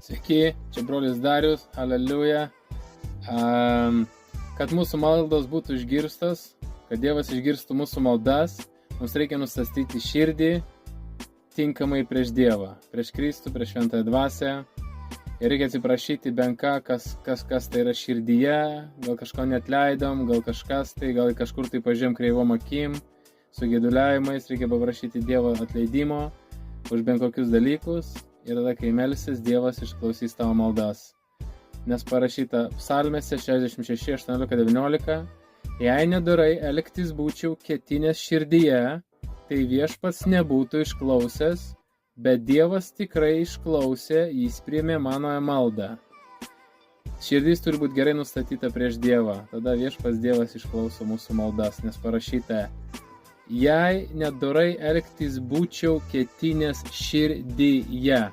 Sveiki, čia brolis Darius, aleliuja. Kad mūsų maldos būtų išgirstos, kad Dievas išgirstų mūsų maldas, mums reikia nustatyti širdį tinkamai prieš Dievą, prieš Kristų, prieš Šventąją Dvasią. Ir reikia atsiprašyti bent kas tai yra širdyje, gal kažko neatleidom, gal kažkas tai, gal kažkur tai pažiūrėjom kreivom akim, su gėduliavimais, reikia paprašyti Dievo atleidimo už bent kokius dalykus. Ir tada, kai melsis, Dievas išklausys tavo maldas. Nes parašyta psalmėse 66, 18, 19. Jei nedorai elgtis būčiau ketinės širdyje, tai viešpats nebūtų išklausęs, bet Dievas tikrai išklausė, jis priėmė mano maldą. Širdys turi būti gerai nustatyta prieš Dievą, tada viešpats Dievas išklauso mūsų maldas, nes parašyta, jei nedorai elgtis būčiau ketinės širdyje.